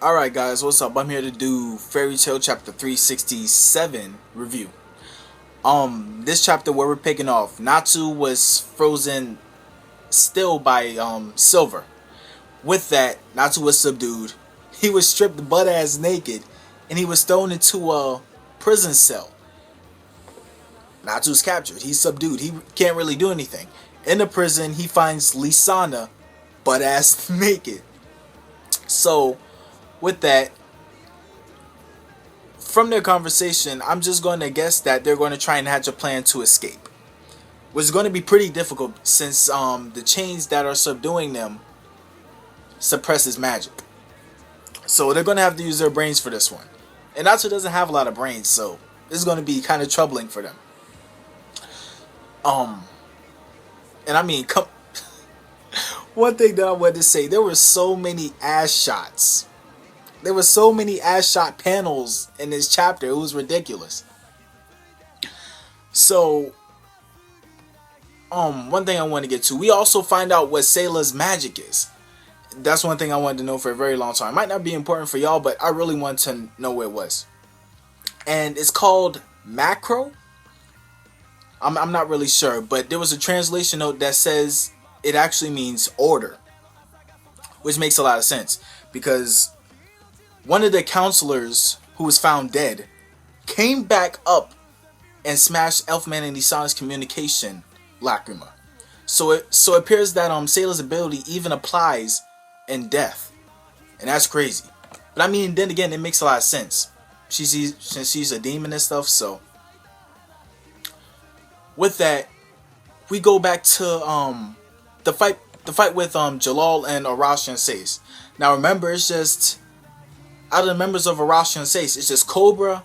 Alright guys, what's up? I'm here to do Fairy Tail Chapter 367 review. This chapter where we're picking off, Natsu was frozen still by Silver. With that, Natsu was subdued. He was stripped butt ass naked and he was thrown into a prison cell. Natsu's captured. He's subdued. He can't really do anything. In the prison, he finds Lisanna butt ass naked. So, with that, from their conversation, I'm just going to guess that they're going to try and hatch a plan to escape, which is going to be pretty difficult since the chains that are subduing them suppresses magic. So they're going to have to use their brains for this one. And Natsu doesn't have a lot of brains, so this is going to be kind of troubling for them. And I mean, one thing that I wanted to say, there were so many ass shots. There were so many ass shot panels in this chapter. It was ridiculous. So, one thing I want to get to, we also find out what Sayla's magic is. That's one thing I wanted to know for a very long time. It might not be important for y'all, but I really want to know what it was. And it's called macro. I'm not really sure, but there was a translation note that says it actually means order, which makes a lot of sense because one of the counselors who was found dead came back up and smashed Elfman and Lisanna's communication lacrima. So it appears that Sayla's ability even applies in death, and that's crazy. But I mean, then again, it makes a lot of sense. Since she's a demon and stuff. So with that, we go back to the fight with Jalal and Arashi and Sace. Now remember, it's just out of the members of Arashi and Sace, it's just Cobra,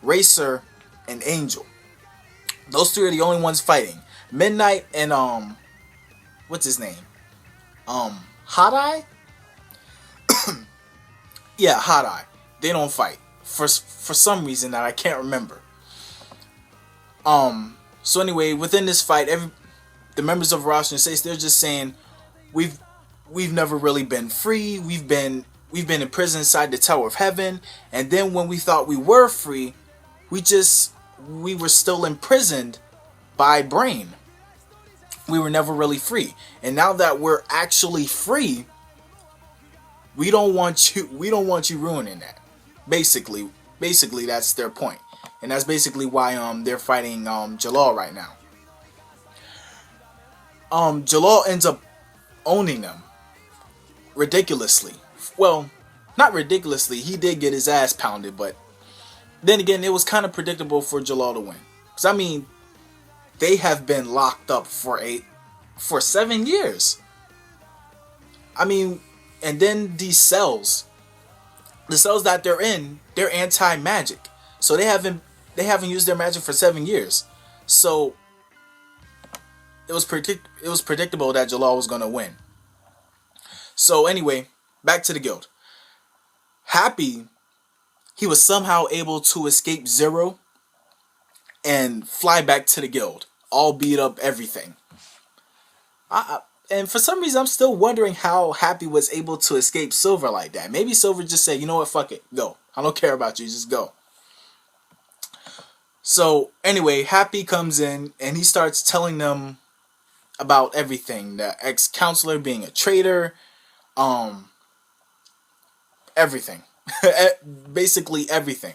Racer, and Angel. Those three are the only ones fighting. Midnight and what's his name? Hot Eye? Yeah, Hot Eye. They don't fight for some reason that I can't remember. So anyway, within this fight, the members of Arashi and Sace, they're just saying we've never really been free. We've been in prison inside the Tower of Heaven, and then when we thought we were free, we were still imprisoned by Brain. We were never really free. And now that we're actually free, we don't want you ruining that. Basically that's their point. And that's basically why they're fighting Jalal right now. Jalal ends up owning them ridiculously. Well, not ridiculously. He did get his ass pounded, but then again, it was kind of predictable for Jalal to win. Because I mean, they have been locked up for 7 years. I mean, and then these cells, the cells that they're in, they're anti-magic. So they haven't used their magic for 7 years. So it was predictable that Jalal was going to win. So anyway, back to the guild. Happy, he was somehow able to escape Zero and fly back to the guild, all beat up, everything. And for some reason, I'm still wondering how Happy was able to escape Silver like that. Maybe Silver just said, you know what, fuck it, go. I don't care about you, just go. So anyway, Happy comes in and he starts telling them about everything. The ex-counselor being a traitor, everything. Basically everything.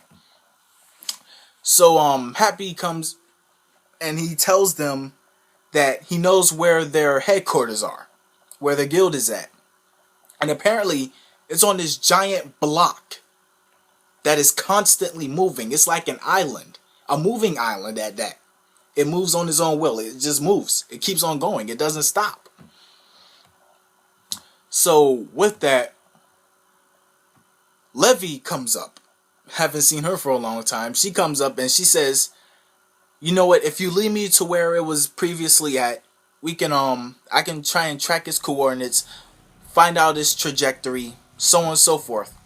So Happy comes and he tells them that he knows where their headquarters are, where their guild is at. And apparently it's on this giant block that is constantly moving. It's like an island, a moving island at that. It moves on its own will. It just moves. It keeps on going. It doesn't stop. So with that, Levy comes up. Haven't seen her for a long time. She comes up and she says, you know what, if you lead me to where it was previously at, we can I can try and track its coordinates, find out its trajectory, so on and so forth.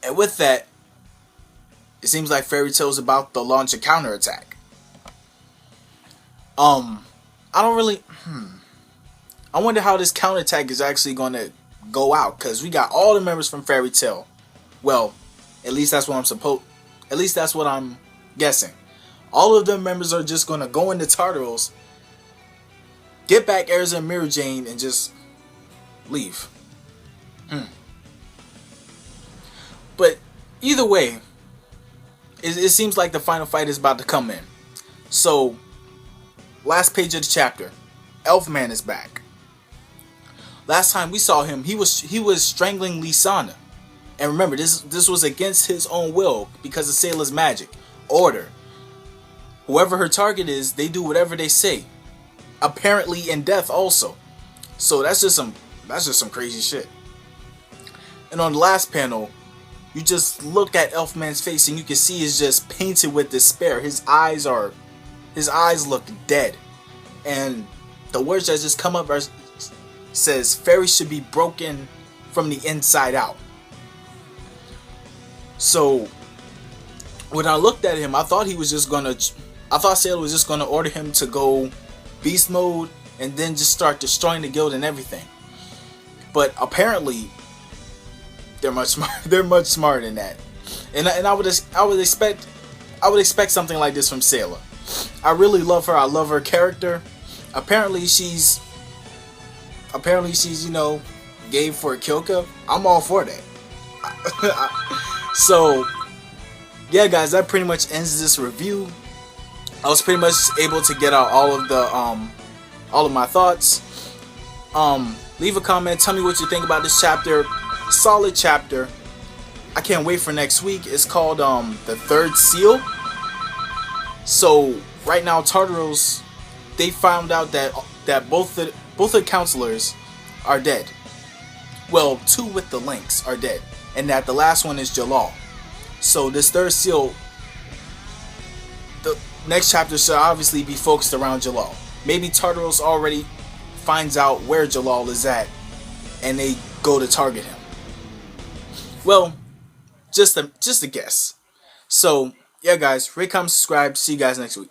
And with that, it seems like Fairy Tail's about to launch a counterattack. I don't really I wonder how this counterattack is actually going to go out, because we got all the members from Fairy Tail. Well, at least that's what I'm guessing. All of them members are just gonna go into Tartaros, get back Erza and Mira Jane, and just leave. But either way, it seems like the final fight is about to come in. So, last page of the chapter, Elfman is back. Last time we saw him, he was strangling Lisanna. And remember, this was against his own will because of Sayla's magic. Order. Whoever her target is, they do whatever they say. Apparently in death also. So that's just some crazy shit. And on the last panel, you just look at Elfman's face and you can see it's just painted with despair. His eyes look dead. And the words that just come up says, "Fairies should be broken from the inside out." So when I looked at him, I thought Sayla was just gonna order him to go beast mode and then just start destroying the guild and everything. But apparently they're much smarter than that. And I would expect something like this from Sayla. I really love her. I love her character. Apparently she's game for Kyoka. I'm all for that. So yeah, guys, that pretty much ends this review. I was pretty much able to get out all of my thoughts. Leave a comment, tell me what you think about this chapter. Solid chapter. I can't wait for next week. It's called the Third Seal. So right now, Tartaros, they found out that both the counselors are dead. Well, 2 with the links are dead, and that the last one is Jalal. So this Third Seal, the next chapter should obviously be focused around Jalal. Maybe Tartaros already finds out where Jalal is at, and they go to target him. Well, just a guess. So yeah, guys, rate, comment, subscribe. See you guys next week.